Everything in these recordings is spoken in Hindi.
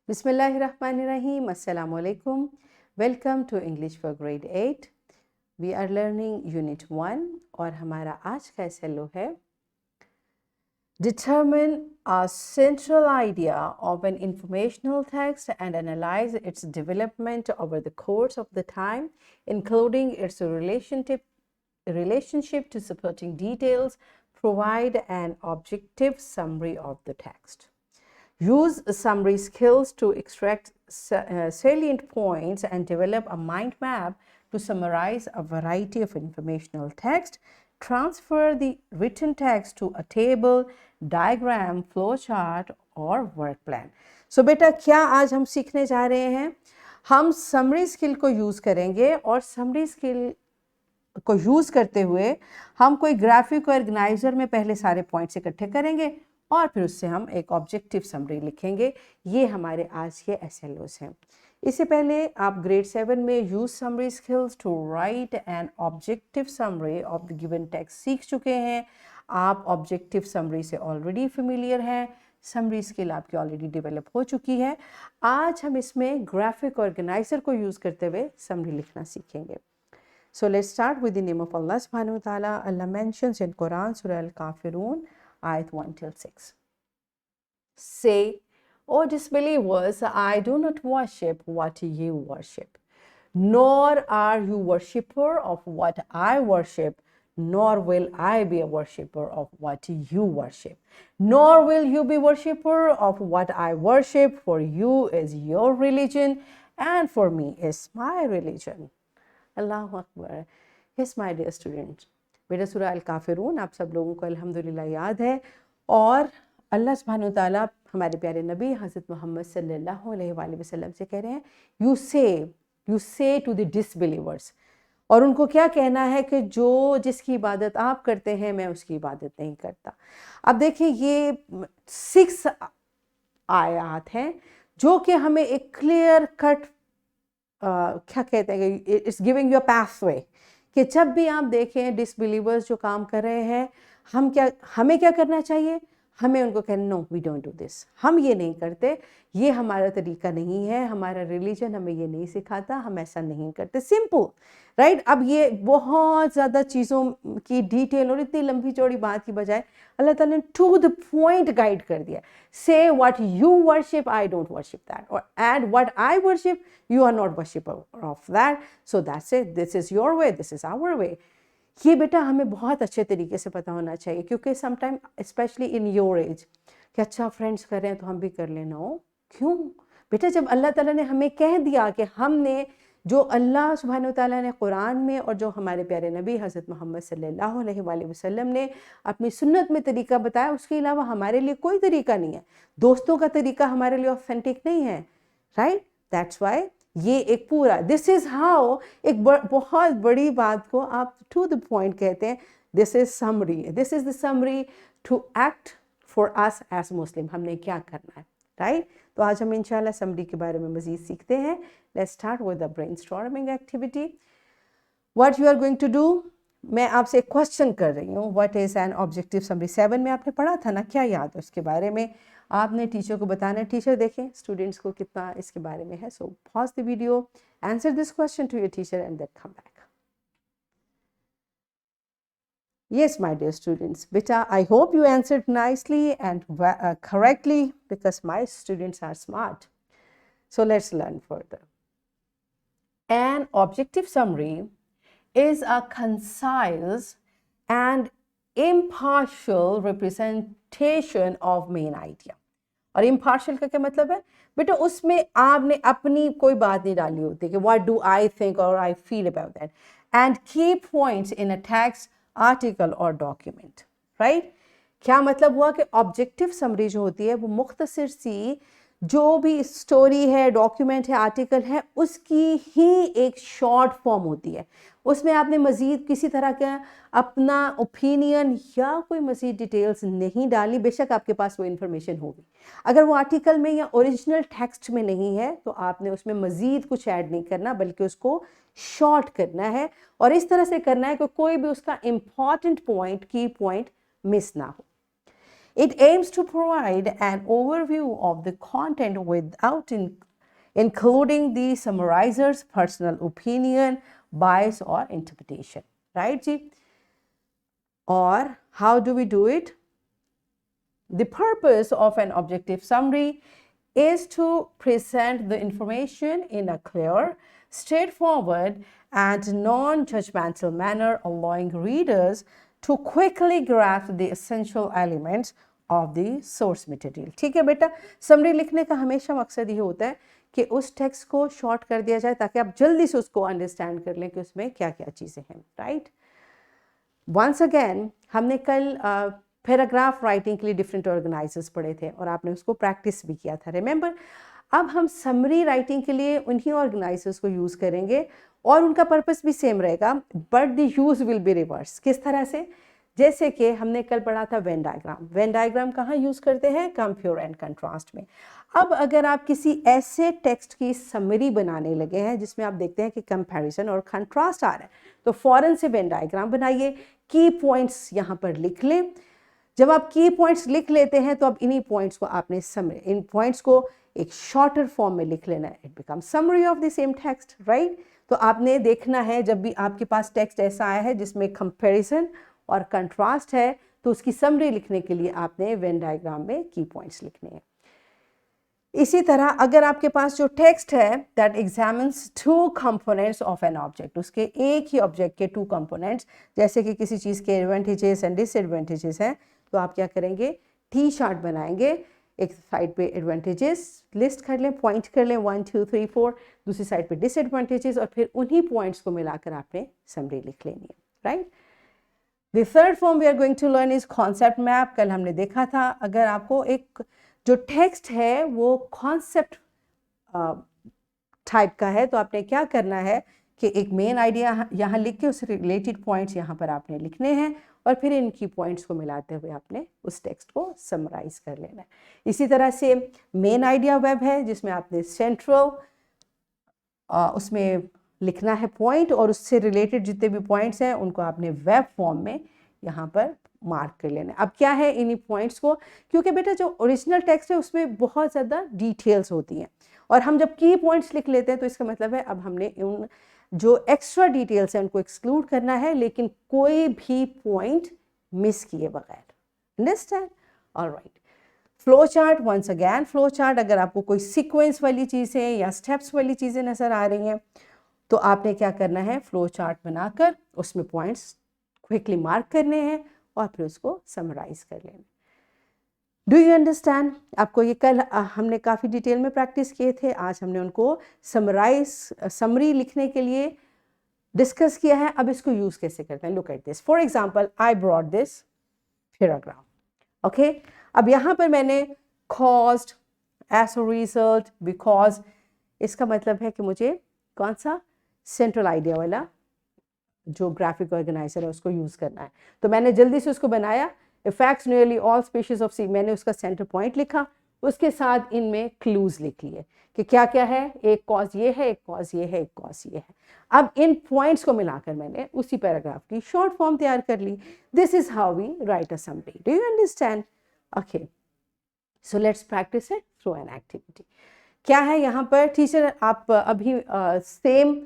Bismillahirrahmanirrahim. Assalamu alaikum. Welcome to English for Grade 8. We are learning Unit 1 और हमारा आज का SLO है Determine a central idea of an informational text and analyze its development over the course of the time, including its relationship to supporting details. Provide an objective summary of the text. Use summary skills to extract salient points and develop a mind map to summarize a variety of informational text. Transfer the written text to a table, diagram, flowchart or work plan. So बेटा क्या आज हम सीखने जा रहे हैं? हम summary skill को use करेंगे और summary skill को यूज़ करते हुए हम कोई ग्राफिक ऑर्गेनाइजर में पहले सारे पॉइंट्स इकट्ठे करेंगे और फिर उससे हम एक ऑब्जेक्टिव समरी लिखेंगे। ये हमारे आज के SLOs हैं। इससे पहले आप ग्रेड 7 में use summary skills to write an objective summary of the given text सीख चुके हैं। आप ऑब्जेक्टिव समरी से ऑलरेडी फेमिलियर हैं, समरी स्किल आपकी ऑलरेडी डेवलप हो चुकी है। आज हम इसमें ग्राफिक ऑर्गेनाइजर को यूज़ करते हुए समरी लिखना सीखेंगे। So let's start with the name of Allah subhanahu wa ta'ala. Allah mentions in Quran, Surah Al-Kafirun, ayat 1 till 6. Say, O disbelievers, I do not worship what you worship, nor are you worshipper of what I worship, nor will I be a worshipper of what you worship, nor will you be worshipper of what I worship, for you is your religion, and for me is my religion. अल्लाहु अकबर। यस माय डियर स्टूडेंट, बेटा सूरह अल काफिरून आप सब लोगों को अल्हम्दुलिल्लाह याद है और अल्लाह सुब्हानहू तआला हमारे प्यारे नबी हज़रत मोहम्मद सल्लल्लाहु अलैहि वसल्लम से कह रहे हैं यू से टू द डिसबिलीवर्स। और उनको क्या कहना है कि जो जिसकी इबादत आप करते हैं मैं उसकी इबादत नहीं करता। अब देखिए ये 6 आयात हैं जो कि हमें एक क्लियर कट क्या कहते हैं कि it's giving you a pathway कि जब भी आप देखें डिसबिलीवर्स जो काम कर रहे हैं हमें क्या करना चाहिए? हमें उनको कहना no we don't do this, हम ये नहीं करते, ये हमारा तरीका नहीं है, हमारा रिलीजन हमें ये नहीं सिखाता, हम ऐसा नहीं करते। Simple right. अब ये बहुत ज़्यादा चीज़ों की डिटेल और इतनी लंबी चौड़ी बात की बजाय अल्लाह ताला ने टू द पॉइंट गाइड कर दिया। Say what you worship I don't worship that, और and what I worship you are not worshipper of that, so that's it, this is your way, this is our way. ये बेटा हमें बहुत अच्छे तरीके से पता होना चाहिए क्योंकि sometime specially in your age कि अच्छा फ्रेंड्स कर रहे हैं तो हम भी कर लेना हो। क्यों बेटा? जब अल्लाह ताला ने हमें कह दिया कि हमने जो अल्लाह सुब्हानहू तआला ने कुरान में और जो हमारे प्यारे नबी हज़रत मोहम्मद सल्लल्लाहु अलैहि वसल्लम ने अपनी सुन्नत में तरीका बताया, उसके अलावा हमारे लिए कोई तरीका नहीं है। दोस्तों का तरीका हमारे लिए ऑथेंटिक नहीं है, राइट? दैट्स वाई ये एक पूरा दिस इज़ हाउ एक बहुत बड़ी बात को आप टू द पॉइंट कहते हैं। This is summary, this is the summary to act for us as Muslim, हमने क्या करना है, राइट? तो आज हम इंशाल्लाह समरी के बारे में मज़ीद सीखते हैं। Let's start with the brainstorming activity. What you are going to do, मैं आपसे एक क्वेश्चन कर रही हूँ। What is an objective summary? 7 में आपने पढ़ा था ना, क्या याद है उसके बारे में? आपने टीचर को बताना है। टीचर देखें स्टूडेंट्स को कितना इसके बारे में है। So pause the video, answer this question to your teacher and then come back. Yes, my dear students, beta, I hope you answered nicely and correctly because my students are smart. So let's learn further. An objective summary is a concise and impartial representation of main idea. और impartial का क्या मतलब है बेटा? उसमें आपने अपनी कोई बात नहीं डाली होती कि what do I think or I feel about that, and key points in a text, article or document, right? क्या मतलब हुआ कि ऑब्जेक्टिव समरी जो होती है वो मुख्तसर सी जो भी स्टोरी है, डॉक्यूमेंट है, आर्टिकल है, उसकी ही एक शॉर्ट फॉर्म होती है। उसमें आपने मज़ीद किसी तरह का अपना ओपिनियन या कोई मज़ीद डिटेल्स नहीं डाली। बेशक आपके पास वो इन्फॉर्मेशन होगी, अगर वो आर्टिकल में या ओरिजिनल टेक्स्ट में नहीं है तो आपने उसमें मज़ीद कुछ ऐड नहीं करना बल्कि उसको शॉर्ट करना है और इस तरह से करना है कि कोई भी उसका इम्पॉर्टेंट पॉइंट, की पॉइंट मिस ना हो। It aims to provide an overview of the content without including the summarizer's personal opinion, bias or interpretation. Right ji? Or how do we do it? The purpose of an objective summary is to present the information in a clear, straightforward and non-judgmental manner, allowing readers to quickly grasp the essential elements of the source material. ठीक है बेटा, समरी लिखने का हमेशा मकसद ये होता है कि उस टेक्स्ट को शॉर्ट कर दिया जाए ताकि आप जल्दी से उसको अंडरस्टैंड कर लें कि उसमें क्या क्या चीज़ें हैं. राइट. वंस अगेन हमने कल पैराग्राफ राइटिंग के लिए डिफरेंट ऑर्गेनाइजर्स पढ़े थे और आपने उसको प्रैक्टिस भी किया था, रिमेंबर. अब हम समरी राइटिंग के लिए उन्हीं ऑर्गेनाइजर्स को यूज़ करेंगे और उनका पर्पस भी सेम रहेगा, but the use will be reverse. किस तरह से? जैसे कि हमने कल पढ़ा था वेन डायग्राम. वेन डायग्राम कहाँ यूज़ करते हैं? कंपेयर एंड कंट्रास्ट में. अब अगर आप किसी ऐसे टेक्स्ट की समरी बनाने लगे हैं जिसमें आप देखते हैं कि कंपैरिजन और कंट्रास्ट आ रहा है, तो फ़ौरन से वेन डायग्राम बनाइए, की पॉइंट्स यहाँ पर लिख लें. जब आप की पॉइंट्स लिख लेते हैं तो अब इन्हीं पॉइंट्स को आपने समरी, इन पॉइंट्स को एक शॉर्टर फॉर्म में लिख लेना है. It become summary of the same text. Right. तो आपने देखना है जब भी आपके पास टेक्स्ट ऐसा आया है जिसमें कंपैरिजन और कंट्रास्ट है तो उसकी समरी लिखने के लिए आपने वेन डायग्राम में की पॉइंट्स लिखने हैं. इसी तरह अगर आपके पास जो टेक्स्ट है that examines two components of an object, उसके एक ही ऑब्जेक्ट के टू कंपोनेंट्स, जैसे कि किसी चीज़ के एडवांटेजेस एंड डिसएडवांटेजेस हैं, तो आप क्या करेंगे? टी चार्ट बनाएंगे. एक साइड पे एडवांटेजेस लिस्ट कर लें, पॉइंट कर लें 1 2 3 4, दूसरी साइड पे डिसएडवांटेजेस, और फिर उन्हीं पॉइंट्स को मिलाकर आपने समरी लिख लेनी है. Right. The third form we are going to learn is concept map. कल हमने देखा था अगर आपको एक जो टेक्स्ट है वो कॉन्सेप्ट टाइप का है तो आपने क्या करना है कि एक मेन आइडिया यहाँ लिख के उससे रिलेटेड पॉइंट्स यहाँ पर आपने लिखने हैं और फिर इन की पॉइंट्स को मिलाते हुए आपने उस टेक्स्ट को समराइज कर लेना है. इसी तरह से मेन आइडिया वेब है जिसमें आपने सेंट्रल उसमें लिखना है पॉइंट और उससे रिलेटेड जितने भी पॉइंट्स हैं उनको आपने वेब फॉर्म में यहाँ पर मार्क कर लेना है. अब क्या है इन्हीं पॉइंट्स को, क्योंकि बेटा जो ओरिजिनल टेक्स्ट है उसमें बहुत ज़्यादा डिटेल्स होती हैं और हम जब की पॉइंट्स लिख लेते हैं तो इसका मतलब है अब हमने उन जो एक्स्ट्रा डिटेल्स हैं उनको एक्सक्लूड करना है, लेकिन कोई भी पॉइंट मिस किए बगैर. Understand? Alright. Flow chart. Once again flow chart, अगर आपको कोई सीक्वेंस वाली चीज़ें या स्टेप्स वाली चीज़ें नज़र आ रही हैं तो आपने क्या करना है? फ्लो चार्ट बनाकर उसमें पॉइंट्स क्विकली मार्क करने हैं और फिर उसको समराइज कर लेना. Do you understand? आपको ये कल हमने काफ़ी डिटेल में प्रैक्टिस किए थे, आज हमने उनको समरी लिखने के लिए डिस्कस किया है. अब इसको यूज़ कैसे करते हैं? Look at this. For example, I brought this paragraph. Okay. अब यहाँ पर मैंने caused, as a result, because, इसका मतलब है कि मुझे कौन सा सेंट्रल आइडिया वाला जो ग्राफिक ऑर्गेनाइजर है उसको यूज़ करना है. तो मैंने जल्दी से उसको बनाया. Affects nearly all species of sea, मैंने उसका सेंटर पॉइंट लिखा, उसके साथ इनमें क्लूज लिख लिए कि क्या क्या है. एक कॉज ये है, एक कॉज ये है, एक कॉज ये है. अब इन पॉइंट्स को मिलाकर मैंने उसी पैराग्राफ की शॉर्ट फॉर्म तैयार कर ली. This is how we write a summary. Do you understand? Okay. So let's practise it through an activity. क्या है यहाँ पर? टीचर आप अभी सेम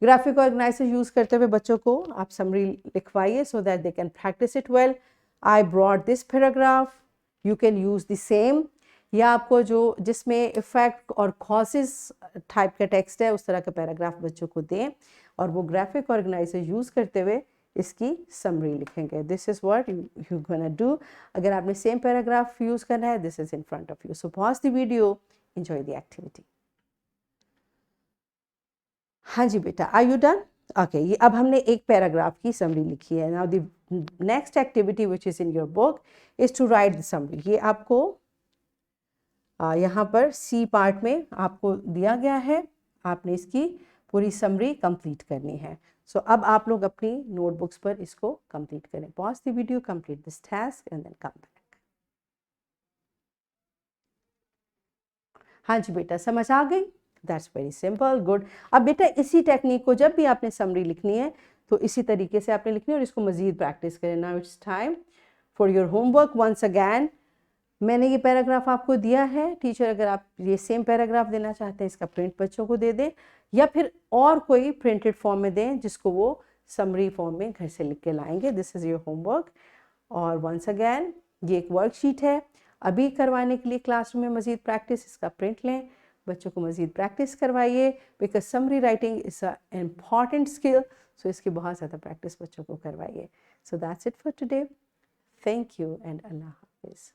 ग्राफिक ऑर्गेनाइजर यूज़ करते हुए बच्चों को आप समरी लिखवाइए so that they can practise it well. I brought this paragraph, you can use the same, या आपको जो जिसमें इफेक्ट और कॉजेस टाइप का टेक्स्ट है उस तरह का पैराग्राफ बच्चों को दें और वो ग्राफिक ऑर्गेनाइजर यूज़ करते हुए इसकी समरी लिखेंगे. This is what you gonna do. अगर आपने सेम पैराग्राफ यूज़ करना है, this is in front of you. So pause the video, enjoy the activity. हाँ जी बेटा, आर यू डन? ओके. ये अब हमने एक पैराग्राफ की समरी लिखी है. Now the next activity which is in your book is to write the summary. ये आपको यहाँ पर सी पार्ट में आपको दिया गया है, आपने इसकी पूरी समरी कंप्लीट करनी है. सो अब आप लोग अपनी नोटबुक्स पर इसको कंप्लीट करें. Pause the video, complete this task and then come back. हाँ जी बेटा, समझ आ गई? That's very simple. गुड. अब बेटा इसी टेक्निक को जब भी आपने समरी लिखनी है तो इसी तरीके से आपने लिखनी है और इसको मज़ीद प्रैक्टिस करें. Now it's time for your homework. Once again मैंने ये पैराग्राफ आपको दिया है टीचर, अगर आप ये सेम पैराग्राफ देना चाहते हैं इसका प्रिंट बच्चों को दे दें या फिर और कोई प्रिंटेड फॉर्म में दें जिसको वो समरी फॉर्म में घर से लिख के लाएंगे। This is your homework. और वंस अगैन ये एक वर्कशीट है, अभी करवाने के लिए क्लासरूम में मज़ीद प्रैक्टिस, इसका प्रिंट लें, बच्चों को मज़ीद प्रैक्टिस करवाइए because summary writing is a important skill. So इसकी बहुत ज़्यादा प्रैक्टिस बच्चों को करवाइए। So that's it for today. Thank you and अल्लाह हाफिज़।